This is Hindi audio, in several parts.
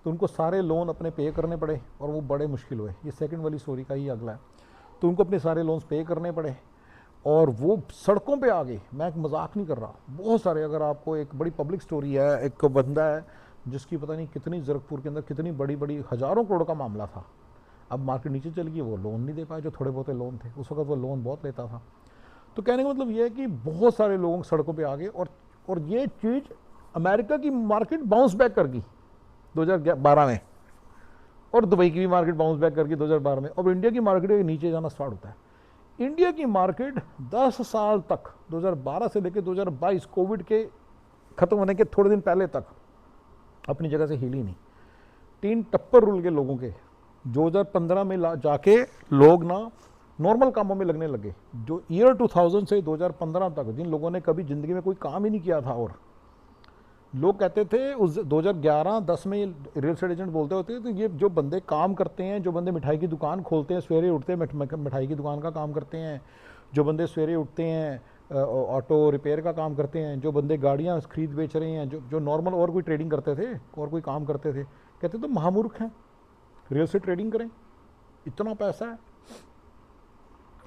तो उनको सारे लोन अपने पे करने पड़े और वो बड़े मुश्किल हुए। ये सेकंड वाली स्टोरी का ही अगला है। तो उनको अपने सारे लोन्स पे करने पड़े और वो सड़कों पे आ गए। मैं एक मजाक नहीं कर रहा, बहुत सारे, अगर आपको एक बड़ी पब्लिक स्टोरी है, एक बंदा है जिसकी पता नहीं कितनी ज़रकपुर के अंदर कितनी बड़ी बड़ी हज़ारों करोड़ का मामला था। अब मार्केट नीचे चल गई, वो लोन नहीं दे पाए जो थोड़े बहुत लोन थे, उस वक्त वो लोन बहुत लेता था। तो कहने का मतलब ये है कि बहुत सारे लोग सड़कों पे आ गए और ये चीज़ अमेरिका की मार्केट बाउंस बैक कर गई 2012 में, और दुबई की भी मार्केट बाउंस बैक कर गई 2012 में। अब इंडिया की मार्केट नीचे जाना स्टार्ट होता है। इंडिया की मार्केट 10 साल तक 2012 से लेकर 2022 कोविड के खत्म होने के थोड़े दिन पहले तक अपनी जगह से हिली नहीं। 3 टप्पर रुल गए लोगों के। 2015 में जाके लोग ना नॉर्मल कामों में लगने लगे। जो ईयर 2000 से 2015 तक जिन लोगों ने कभी ज़िंदगी में कोई काम ही नहीं किया था, और लोग कहते थे उस 2011-10 में रियल एस्टेट एजेंट बोलते होते, तो ये जो बंदे काम करते हैं, जो बंदे मिठाई की दुकान खोलते हैं, सवेरे उठते हैं मिठाई की दुकान का काम करते हैं, जो बंदे सवेरे उठते हैं ऑटो रिपेयर का काम करते हैं, जो बंदे गाड़ियाँ खरीद बेच रहे हैं, जो नॉर्मल और कोई ट्रेडिंग करते थे और कोई काम करते थे, कहते तो महामूर्ख हैं, रियल एस्टेट ट्रेडिंग करें, इतना पैसा है।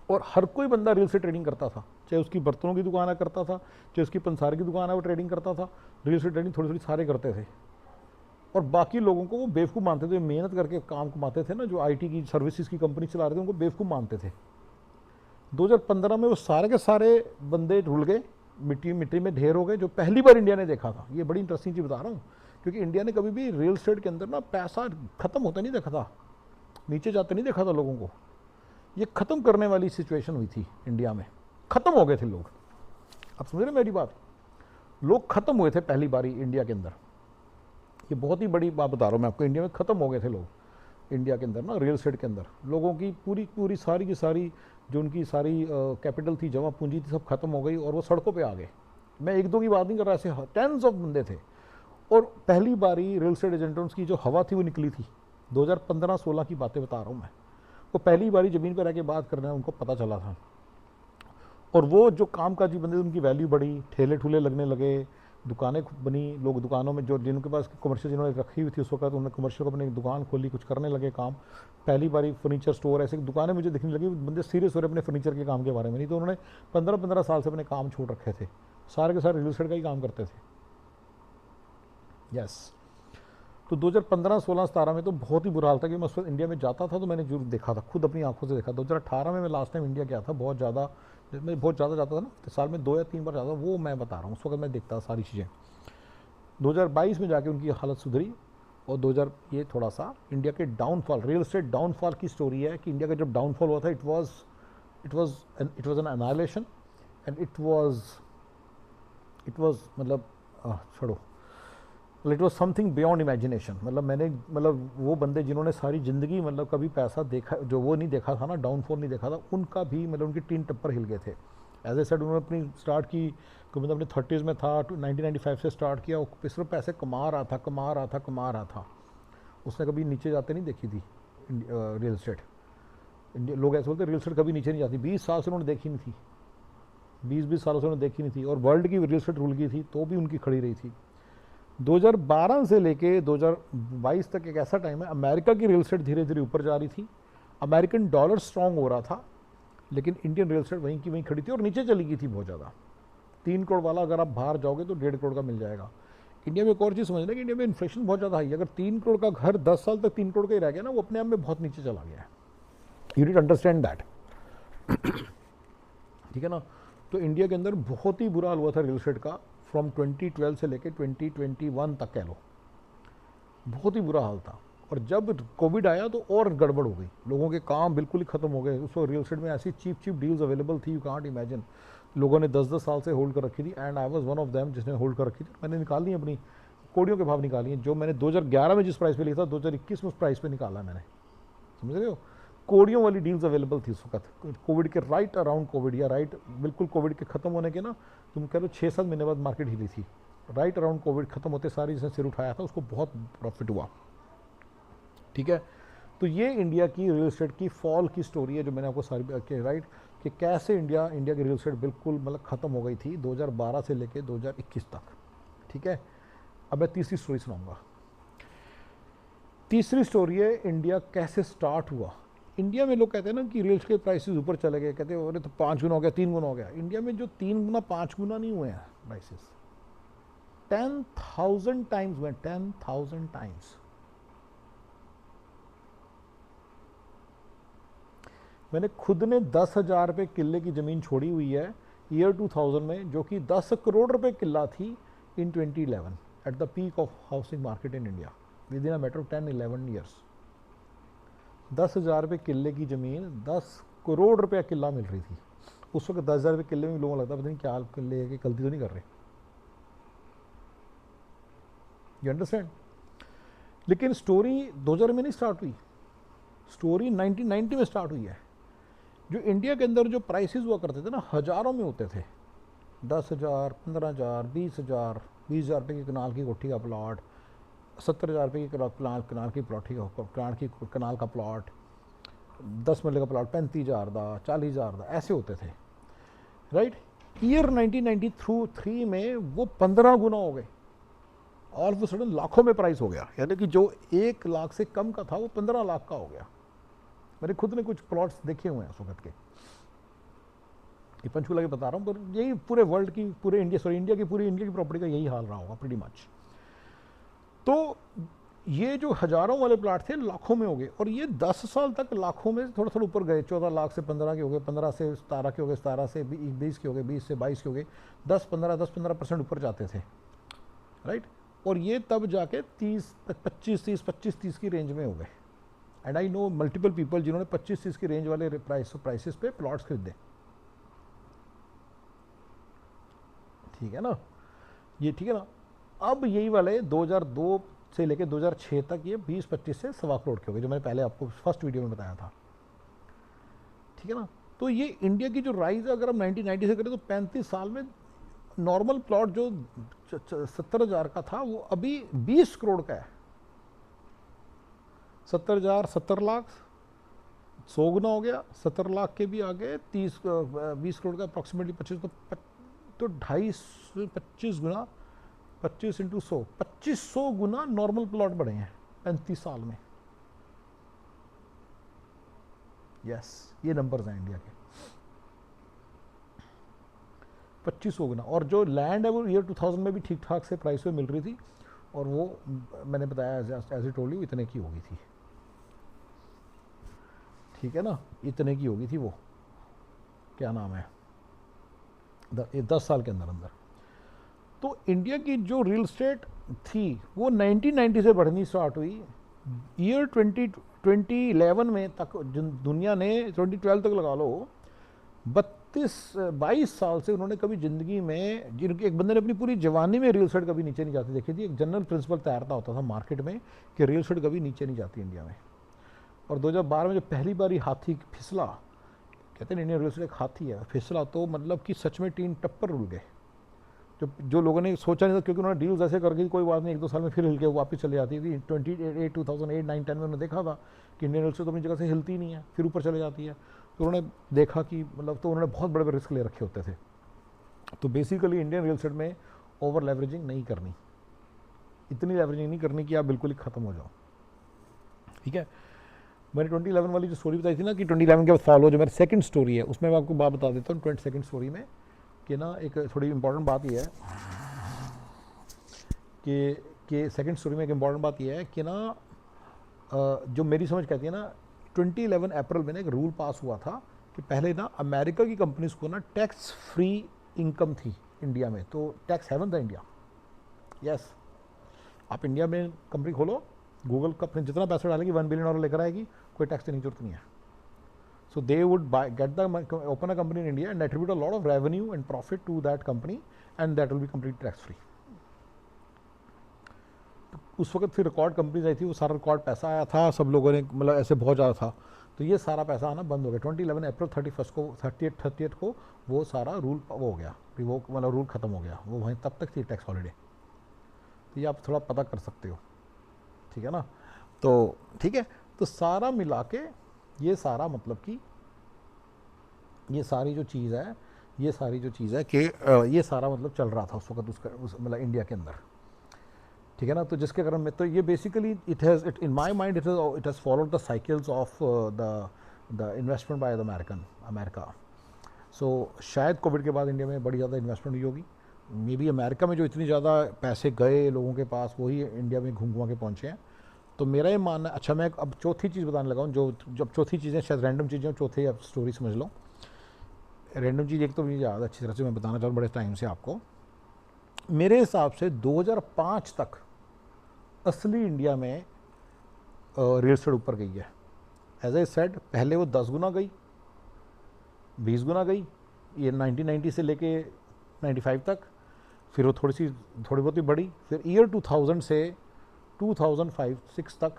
और हर कोई बंदा रियल एस्टेट ट्रेडिंग करता था, चाहे उसकी बर्तनों की दुकान करता था, चाहे उसकी पंसार की दुकान है वो ट्रेडिंग करता था। रियल एस्टेट ट्रेडिंग थोड़ी थोड़ी सारे करते थे, और बाकी लोगों को वो बेवकूफ़ मानते थे। मेहनत करके काम कमाते थे ना, जो आईटी की सर्विसेज की कंपनी चला रहे थे, उनको बेवकूफ़ मानते थे। 2015 में वो सारे के सारे बंदे रुल गए, मिट्टी मिट्टी में ढेर हो गए, जो पहली बार इंडिया ने देखा था। ये बड़ी इंटरेस्टिंग चीज़ बता रहा हूँ, क्योंकि इंडिया ने कभी भी रियल एस्टेट के अंदर ना पैसा खत्म होता नहीं देखा था, नीचे जाते नहीं देखा था लोगों को। ये खत्म करने वाली सिचुएशन हुई थी इंडिया में, खत्म हो गए थे लोग। आप समझ रहे मेरी बात? लोग खत्म हुए थे पहली बारी इंडिया के अंदर। ये बहुत ही बड़ी बात बता रहा हूँ मैं आपको, इंडिया में खत्म हो गए थे लोग इंडिया के अंदर ना, रियल एस्टेट के अंदर लोगों की पूरी पूरी सारी की सारी जो उनकी सारी कैपिटल थी, जमा पूंजी थी, सब खत्म हो गई और वो सड़कों पे आ गए। मैं एक दो की बात नहीं कर रहा, ऐसे टेंस ऑफ बंदे थे। और पहली बारी रियल एस्टेट एजेंट्स की जो हवा थी वो निकली थी। 2015-16 की बातें बता रहा हूँ मैं। वो पहली बारी ज़मीन पर रह के बात करना उनको पता चला था। और वो जो कामकाजी बंदे, उनकी वैल्यू बढ़ी, ठेले ठूले लगने लगे, दुकानें बनी, लोग दुकानों में, जो जिनके पास कमर्शियल जिन्होंने रखी हुई थी उस वक्त, उन्होंने कमर्शियल को अपनी दुकान खोली, कुछ करने लगे काम। पहली बारी फर्नीचर स्टोर, ऐसी दुकानें मुझे दिखने लगी। बंदे सीरियस हो रहे अपने फर्नीचर के काम के बारे में, नहीं तो उन्होंने 15-15 साल से अपने काम छोड़ रखे थे, सारे के सारे रियल एस्टेट का ही काम करते थे। यस। तो 2015-16-17 में तो बहुत ही बुरा हाल था कि मैं उस वक्त इंडिया में जाता था तो मैंने जरूर देखा था, खुद अपनी आंखों से देखा। 2018 में मैं लास्ट टाइम इंडिया गया था, बहुत ज़्यादा, मैं बहुत ज़्यादा जाता था ना, तो साल में 2 या 3 बार जाता था, वो मैं बता रहा हूँ, उस वक्त मैं देखता सारी चीज़ें। 2022 में जाके उनकी हालत सुधरी। और 2000 ये थोड़ा सा इंडिया के डाउनफॉल, रियल एस्टेट डाउनफॉल की स्टोरी है कि इंडिया का जब डाउनफॉल हुआ था, it was an annihilation and it was मतलब छोड़ो, it was something beyond imagination. मतलब वो बंदे जिन्होंने सारी ज़िंदगी मतलब कभी पैसा देखा, जो वो नहीं देखा था ना, डाउनफॉल नहीं देखा था, उनका भी मतलब उनकी 3 टप्पर हिल गए थे। एज ए सेड, उन्होंने अपनी स्टार्ट की, मतलब अपनी 30s में था, 1995 से स्टार्ट किया, वो सिर्फ पैसे कमा रहा था। उसने कभी नीचे जाते नहीं देखी थी रियल एस्टेट। लोग ऐसे बोलते रियल एस्टेट कभी नीचे नहीं जाती, 20 साल से उन्होंने देखी नहीं थी, 20 सालों से उन्होंने देखी नहीं थी। और वर्ल्ड की रियल एस्टेट रुल गई थी तो भी उनकी खड़ी रही थी। 2012 से लेके 2022 तक एक ऐसा टाइम है, अमेरिका की रियल एस्टेट धीरे धीरे ऊपर जा रही थी, अमेरिकन डॉलर स्ट्रांग हो रहा था, लेकिन इंडियन रियल एस्टेट वहीं की वहीं खड़ी थी और नीचे चली गई थी बहुत ज़्यादा। 3 करोड़ वाला अगर आप बाहर जाओगे तो 1.5 करोड़ का मिल जाएगा। इंडिया में एक और चीज़ समझना कि इंडिया में इन्फ्लेशन बहुत ज़्यादा हाई है। अगर 3 करोड़ का घर 10 साल तक 3 करोड़ का ही रह गया ना, वो अपने आप में बहुत नीचे चला गया है। You need understand that. ठीक है ना? तो इंडिया के अंदर बहुत ही बुरा हाल हुआ था रियल एस्टेट का, फ्रॉम 2012 से लेके 2021 तक कह लो, बहुत ही बुरा हाल था। और जब कोविड आया तो और गड़बड़ हो गई, लोगों के काम बिल्कुल ही खत्म हो गए। उसको रियल एस्टेट में ऐसी चीप डील्स अवेलेबल थी, यू कांट इमेजिन। लोगों ने 10-10 साल से होल्ड कर रखी थी, and I was one of them जिसने होल्ड कर रखी थी। मैंने निकाली अपनी कोड़ियों के भाव निकाली हैं, जो मैंने 2011 में जिस प्राइस पे लिया था, 2021 में उस प्राइस पे निकाला मैंने। समझ रहे हो? कोड़ियों वाली डील्स अवेलेबल थी उस वक्त, कोविड के राइट अराउंड कोविड, या राइट बिल्कुल कोविड के खत्म होने के ना, तुम कह लो 6-7 महीने बाद मार्केट हिली थी। राइट अराउंड कोविड खत्म होते सारी जिसने सिर उठाया था उसको बहुत प्रॉफिट हुआ। ठीक है? तो ये इंडिया की रियल एस्टेट की फॉल की स्टोरी है, जो मैंने आपको सारी राइट, कि कैसे इंडिया की रियल एस्टेट बिल्कुल मतलब खत्म हो गई थी 2012 से लेकर 2021 तक। ठीक है? अब मैं तीसरी स्टोरी सुनाऊंगा। तीसरी स्टोरी है इंडिया कैसे स्टार्ट हुआ। इंडिया में लोग कहते हैं ना कि रियल एस्टेट प्राइसेस ऊपर चले गए, कहते हैं अरे तो 5 गुना हो गया, 3 गुना हो गया। इंडिया में जो 3 गुना 5 गुना नहीं हुए हैं प्राइसेस, 10,000 टाइम्स हुए, 10,000 टाइम्स। मैंने खुद ने 10,000 रुपये किले की ज़मीन छोड़ी हुई है ईयर 2000 में, जो कि 10 करोड़ रुपए किला थी इन 2011 at the peak of housing market in India, with in a matter of 10-11 years. 10,000 रुपये किले की ज़मीन 10 करोड़ रुपया किला मिल रही थी उस वक्त। 10,000 रुपये किले में लोगों को लगता पता नहीं क्या किले की गलती तो नहीं कर रहे। You understand. लेकिन स्टोरी 2000 में नहीं स्टार्ट हुई, स्टोरी 1990 में स्टार्ट हुई है। जो इंडिया के अंदर जो प्राइसेस हुआ करते थे ना, हज़ारों में होते थे। 10,000, 15,000, 20,000, 20,000 रुपये की कनाल की कोठी का प्लॉट, 70,000 रुपये की कनाल की प्लॉटी का कनाल का प्लॉट, 10 मरले का प्लॉट 35,000 का, 40,000 का, ऐसे होते थे, राइट। ईयर 1993 में वो 15 गुना हो गए। ऑल ऑफ सडन लाखों में प्राइस हो गया, यानी कि जो 1 लाख से कम का था वो 15 लाख का हो गया। मैंने खुद ने कुछ प्लॉट्स देखे हुए हैं उस वक्त के, ये पंचकूला के बता रहा हूँ, पर यही पूरे वर्ल्ड की, पूरे इंडिया की प्रॉपर्टी का यही हाल रहा होगा प्रीटी मच। तो ये जो हज़ारों वाले प्लाट थे लाखों में हो गए, और ये 10 साल तक लाखों में थोड़ा थोड़ा ऊपर गए। 14 लाख से 15 के हो गए, 15 से 17 के हो गए, 17 से 20 के हो गए, 20 से 22 के हो गए, 10-15% ऊपर जाते थे, राइट। और ये तब जाके 25-30 की रेंज में हो गए। And I know multiple people जिन्होंने 25-30 की रेंज वाले प्राइसेस पे प्लॉट्स खरीदे। ठीक है ना, ये ठीक है ना। अब यही वाले 2002 से लेकर 2006 तक ये 20-25 से 1.25 करोड़ के हो गए, जो मैंने पहले आपको फर्स्ट वीडियो में बताया था। ठीक है ना। तो ये इंडिया की जो राइज है, अगर हम 1990 से करें तो 35 साल में नॉर्मल प्लॉट जो 70,000 का था वो अभी 20 करोड़ का है। 70,000, 70 लाख, 100 गुना हो गया। 70 लाख के भी आगे 20 करोड़ का अप्रॉक्सीमेटली 25, तो 2.5-25 गुना, 25 इंटू 100, 2500 गुना नॉर्मल प्लॉट बढ़े हैं 35 साल में। यस, ये नंबर्स हैं इंडिया के, 2500 गुना। और जो लैंड है वो ईयर 2000 में भी ठीक ठाक से प्राइस में मिल रही थी, और वो मैंने बताया एज ए टोल्ड यू इतने की होगी थी। ठीक है ना, इतने की होगी थी वो, क्या नाम है, 10 साल के अंदर अंदर। तो इंडिया की जो रियल एस्टेट थी वो 1990 से बढ़नी स्टार्ट हुई। ईयर 2011 में तक दुनिया ने, 2012 तक लगा लो, 22 साल से उन्होंने कभी ज़िंदगी में, जिनके एक बंदे ने अपनी पूरी जवानी में रियल एस्टेट कभी नीचे नहीं जाती देखी थी। एक जनरल प्रिंसिपल तैयारता होता था मार्केट में कि रियल एस्टेट कभी नीचे नहीं जाती इंडिया में। और 2012 में जब पहली बार हाथी फिसला, कहते हैं इंडियन रियल एस्टेट एक हाथी है, फिसला तो मतलब कि सच में 3 टप्पर रुल गए। जो लोगों ने सोचा नहीं था, क्योंकि उन्होंने डील्स ऐसे कर गई, कोई बात नहीं 1-2 साल में फिर हिल के वापस चले जाती थी। 2008, 9, 10 में उन्होंने देखा था कि इंडियन रियल एस्टेट तो अपनी जगह से हिलती नहीं है, फिर ऊपर चले जाती है। तो उन्होंने देखा कि मतलब, तो उन्होंने बहुत बड़े बड़े रिस्क ले रखे होते थे। तो बेसिकली इंडियन रियल एस्टेट में ओवर लेवरेजिंग नहीं करनी, इतनी लेवरेजिंग नहीं करनी कि आप बिल्कुल ही ख़त्म हो जाओ। ठीक है। मैंने 2011 वाली जो स्टोरी बताई थी ना, कि 2011 के बाद फॉलो, जो मेरी सेकंड स्टोरी है, उसमें मैं आपको बात बता देता हूँ 22nd स्टोरी में, कि ना एक थोड़ी इंपॉर्टेंट बात यह है कि सेकंड स्टोरी में एक इंपॉर्टेंट बात यह है कि ना, जो मेरी समझ कहती है ना, 2011 अप्रैल में ना एक रूल पास हुआ था कि पहले ना अमेरिका की कंपनीज को ना टैक्स फ्री इनकम थी इंडिया में, तो टैक्स हेवन था इंडिया। यस, आप इंडिया में कंपनी खोलो, गूगल का अपने जितना पैसा डालेगी $1 बिलियन लेकर आएगी, कोई टैक्स देने की जरूरत नहीं है। So they would open a company in India and attribute a lot of revenue and profit to that company, and that will be completely tax free. उस वक्त फिर रिकॉर्ड कंपनीज आई थी, वो सारा रिकॉर्ड पैसा आया था, सब लोगों ने मतलब ऐसे बहुत ज़्यादा था, तो ये सारा पैसा आना बंद हो गया। 2011 अप्रैल 31 को 30th को वो सारा रूल वो हो गया, रिवोक मतलब रूल ख़त्म हो गया। वो वहीं तब तक थी टैक्स हॉलीडे। तो ये आप थोड़ा पता कर सकते हो, ठीक है ना। तो ठीक है, तो सारा मिला के ये सारा मतलब कि ये सारी जो चीज़ है, ये सारी जो चीज़ है कि ये सारा मतलब चल रहा था उस वक्त, उसका मतलब इंडिया के अंदर। ठीक है ना। तो जिसके कारण में तो ये basically it has it in my mind it has followed the cycles of the investment by the America. So शायद कोविड के बाद इंडिया में बड़ी ज़्यादा इन्वेस्टमेंट हुई होगी। मे बी अमेरिका में जो इतनी ज़्यादा पैसे गए लोगों के पास, वही इंडिया में घूम घुमा के पहुँचे हैं। तो मेरा ये मानना, अच्छा मैं अब चौथी चीज़ बताने लगा हूँ, जो जब चौथी चीज़ें शायद रैंडम चीज़ें, चौथी आप स्टोरी समझ लो। रैंडम चीज़ एक तो मुझे याद अच्छी तरह से मैं बताना चाहूँ बड़े टाइम से आपको। मेरे हिसाब से 2005 तक असली इंडिया में रियल एस्टेट ऊपर गई है। एज ए सेड, पहले वो 10 गुना गई, 20 गुना गई, ये 1990 से लेके 95 तक। फिर वो थोड़ी बहुत ही बढ़ी। फिर ईयर 2000 से 2005-6 तक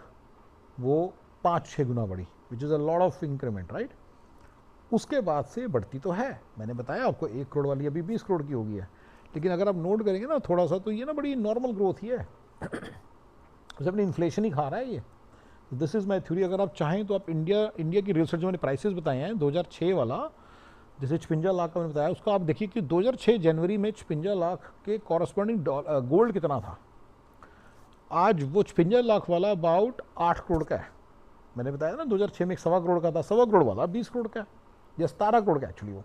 वो 5-6 गुना बढ़ी, which is a lot of increment, right. उसके बाद से बढ़ती तो है, मैंने बताया आपको 1 करोड़ वाली अभी 20 करोड़ की हो गई है। लेकिन अगर आप नोट करेंगे ना थोड़ा सा, तो ये ना बड़ी नॉर्मल ग्रोथ ही है। जब अपनी इन्फ्लेशन ही खा रहा है ये। This is my theory. अगर आप चाहें तो आप इंडिया की रियल एस्टेट जो मैंने प्राइसेस बताए हैं 2006 वाला, जैसे 56 लाख का मैंने बताया, उसका आप देखिए कि 2006 जनवरी में 56 लाख के कॉरस्पॉन्डिंग गोल्ड कितना था। आज वो 56 लाख वाला अबाउट 8 करोड़ का है। मैंने बताया ना 2006 में 1.25 करोड़ का था, 1.25 करोड़ वाला 20 करोड़ का है, या 17 करोड़ का एक्चुअली वो।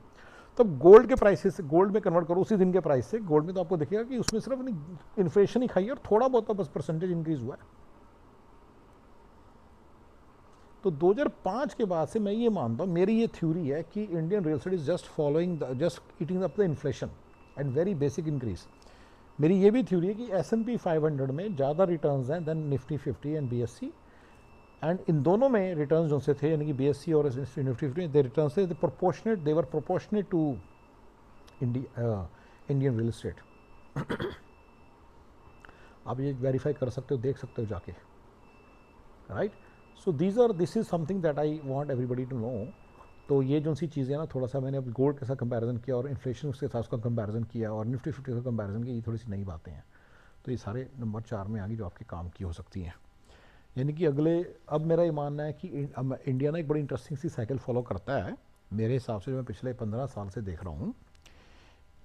तब गोल्ड के प्राइसेस, गोल्ड में कन्वर्ट करो उसी दिन के प्राइस से गोल्ड में, तो आपको देखिएगा कि उसमें सिर्फ इन्फ्लेशन ही खाई है और थोड़ा बहुत बस परसेंटेज इंक्रीज हुआ है। तो 2005 के बाद से मैं ये मानता हूँ, मेरी ये थ्योरी है कि Indian real estate is just following just eating up the inflation and very basic increase. मेरी ये भी थ्योरी है कि S&P 500 में ज़्यादा रिटर्न्स हैं than Nifty 50 and BSE। And इन दोनों में रिटर्न्स जो से थे, यानी कि BSE और निफ्टी 50, दे रिटर्न थे proportionate, they were proportionate to Indian real estate. आप ये वेरीफाई कर सकते हो, देख सकते हो जाके, right. So this is something that I want everybody to know. तो ये जो सी चीज़ें ना, थोड़ा सा मैंने अब गोल्ड के साथ कंपैरिजन किया और इन्फ्लेशन के साथ उसका कंपैरिजन किया और निफ्टी 50 का कंपैरिजन किया, ये थोड़ी सी नई बातें हैं। तो ये सारे नंबर 4 में आ गई जो आपके काम की हो सकती हैं। यानी कि अब मेरा ये मानना है कि इंडिया ना एक बड़ी इंटरेस्टिंग सी साइकिल फॉलो करता है मेरे हिसाब से, जो मैं पिछले 15 साल से देख रहा हूँ।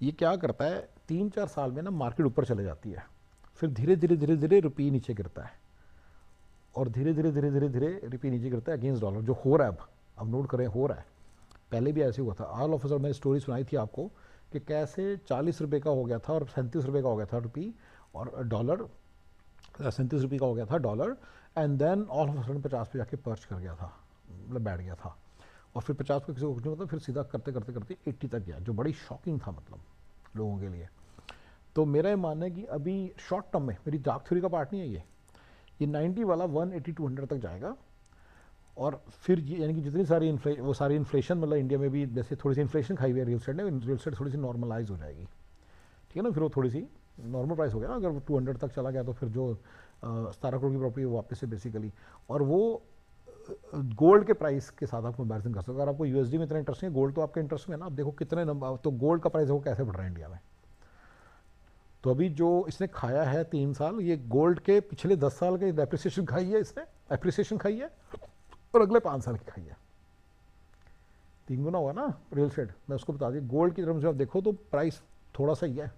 ये क्या करता है, 3-4 साल में ना मार्केट ऊपर चले जाती है, फिर धीरे धीरे धीरे धीरे रुपये नीचे गिरता है, और धीरे धीरे धीरे धीरे धीरे रुपये नीचे गिरता है अगेंस्ट डॉलर, जो हो रहा है अब नोट करें, हो रहा है। पहले भी ऐसे हुआ था। ऑल ऑफ अ सडन मैंने स्टोरी सुनाई थी आपको कि कैसे 40 रुपये का हो गया था और 37 रुपये का हो गया था रुपये, और डॉलर 37 रुपये का हो गया था dollar, and then all of a sudden 50 पे जाके पर्च कर गया था, मतलब बैठ गया था। और फिर 50 पे किसी को कुछ नहीं होता, फिर सीधा करते करते करते 80 तक गया, जो बड़ी शॉकिंग था मतलब लोगों के लिए। तो मेरा ये मानना है कि अभी शॉर्ट टर्म में, मेरी डार्क थ्योरी का पार्ट नहीं है ये 90 वाला 180-200 तक जाएगा। और फिर ये यानी कि जितनी सारी वो सारी इन्फ्लेशन, मतलब इंडिया में भी जैसे थोड़ी सी इन्फ्लेशन खाई हुई है रियल एस्टेट ने, रियल एस्टेट थोड़ी सी नॉर्मलाइज हो जाएगी, ठीक है ना। फिर वो थोड़ी सी नॉर्मल प्राइस हो गया ना, अगर वो 200 तक चला गया तो फिर जो 17 करोड़ की प्रॉपर्टी वो वापस से बेसिकली, और वो गोल्ड के प्राइस के साथ आप कंपैरिजन कर सकते हो। अगर आपको USD में इतना इंटरेस्ट नहीं है, गोल्ड तो आपके इंटरेस्ट में है ना। आप देखो कितने नंबर, तो गोल्ड का प्राइस देखो कैसे बढ़ रहा है इंडिया में। तो अभी जो इसने खाया है 3 साल, ये गोल्ड के पिछले 10 साल के डेप्रिसिएशन खाई है इसने, एप्रिसिएशन खाई है, और अगले 5 साल की खाई है। 3 गुना हुआ ना रियल एस्टेट। मैं उसको बता दी, गोल्ड की तरफ से आप देखो तो प्राइस थोड़ा सा ही है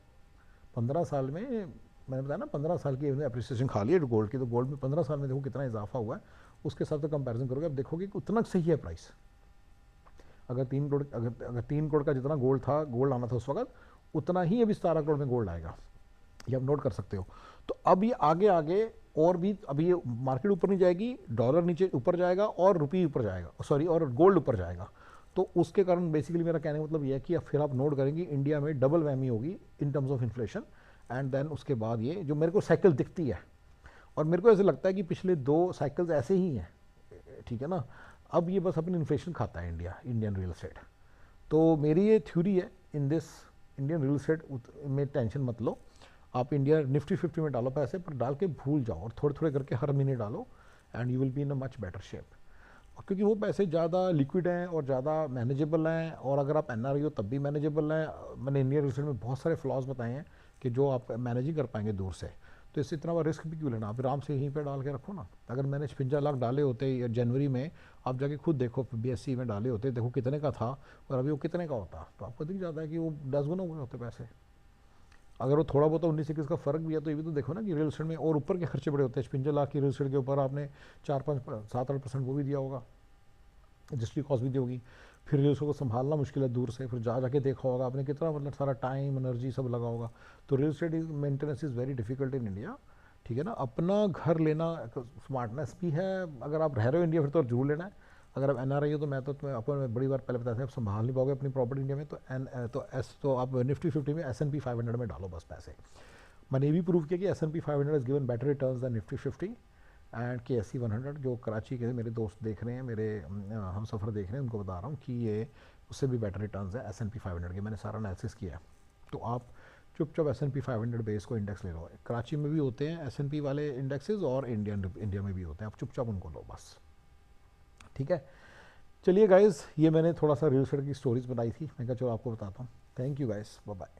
15 साल में। मैंने बताया ना 15 साल की एप्रिसिएशन खा ली है गोल्ड की, तो गोल्ड में 15 साल में देखो कितना इजाफा हुआ है। उसके साथ तो कंपैरिजन करोगे, अब देखोगे कि उतना सही है प्राइस। अगर 3 करोड़, अगर 3 करोड़ का जितना गोल्ड था, गोल्ड आना था उस वक्त, उतना ही अभी 17 करोड़ में गोल्ड आएगा, ये आप नोट कर सकते हो। तो अब ये आगे आगे और भी, अभी ये मार्केट ऊपर नहीं जाएगी, डॉलर नीचे ऊपर जाएगा और रुपये ऊपर जाएगा, सॉरी, और गोल्ड ऊपर जाएगा। तो उसके कारण बेसिकली मेरा कहने का मतलब ये है कि फिर आप नोट करेंगे इंडिया में डबल वैमी होगी in terms of inflation. And then उसके बाद ये जो मेरे को साइकिल दिखती है, और मेरे को ऐसे लगता है कि पिछले 2 साइकिल्स ऐसे ही हैं, ठीक है ना। अब ये बस अपनी इन्फ्लेशन खाता है इंडियन रियल एस्टेट। तो मेरी ये थ्योरी है in this Indian real estate में, टेंशन मत लो। आप इंडिया निफ्टी 50 में डालो पैसे, पर डाल के भूल जाओ, और थोड़े थोड़े करके हर महीने डालो, and you will be in a much better shape. और क्योंकि वो पैसे ज़्यादा लिक्विड हैं और ज़्यादा मैनेजेबल हैं, और अगर आप NRI हो तब भी मैनेजेबल हैं। मैंने इंडियन रियल एस्टेट में बहुत सारे फ्लॉज बताए हैं कि जो आप मैनेज ही कर पाएंगे दूर से। तो इससे इतना बड़ा रिस्क भी क्यों लेना, आप आराम से यहीं पे डाल के रखो ना। अगर मैंने 56 लाख डाले होते जनवरी में, आप जाके खुद देखो BSE में डाले होते, देखो कितने का था और अभी वो कितने का होता, तो आपको दिख जाता है कि वो 10 गुना हुए होते पैसे। अगर वो थोड़ा बहुत 19-21 का फ़र्क भी है तो ये भी तो देखो ना कि रियल एस्टेट में और ऊपर के खर्चे बड़े होते हैं। 55 लाख की रियल एस्टेट के ऊपर आपने 4-5 7-8% वो भी दिया होगा, रजिस्ट्री कॉस्ट भी दी होगी। फिर रियल एस्टेट को संभालना मुश्किल है दूर से, फिर जा जाके देखा होगा आपने कितना, मतलब सारा टाइम एनर्जी सब लगा होगा। तो real estate maintenance is very difficult in India, ठीक है ना। अपना घर लेना स्मार्टनेस भी है। अगर आप रह रहे हो इंडिया फिर तो जरूर लेना है। अगर आप एनआरआई हो तो मैं तो तुम्हें आपको बड़ी बार पहले बताया था, आप संभाल नहीं पाओगे अपनी प्रॉपर्टी इंडिया में, तो तो आप निफ्टी 50 में S&P 500 में डालो बस पैसे। मैंने ये भी प्रूव किया कि S&P 500 is given better returns than Nifty 50 and KSE 100। जो कराची के मेरे दोस्त देख रहे हैं, मेरे हम सफ़र देख रहे हैं, उनको बता रहा हूँ कि ये उससे भी बेटर रिटर्न्स है S&P 500 के। मैंने सारा एनालिसिस किया है। तो आप चुपचाप S&P 500 बेस को इंडेक्स ले लो। कराची में भी होते हैं S&P वाले इंडेक्सेस और इंडिया में भी होते हैं, आप चुपचाप उनको लो बस, ठीक है। चलिए गाइज़, ये मैंने थोड़ा सा रियल एस्टेट की स्टोरीज बनाई थी, मैं कहा चलो आपको बताता हूँ। Thank you guys, bye bye.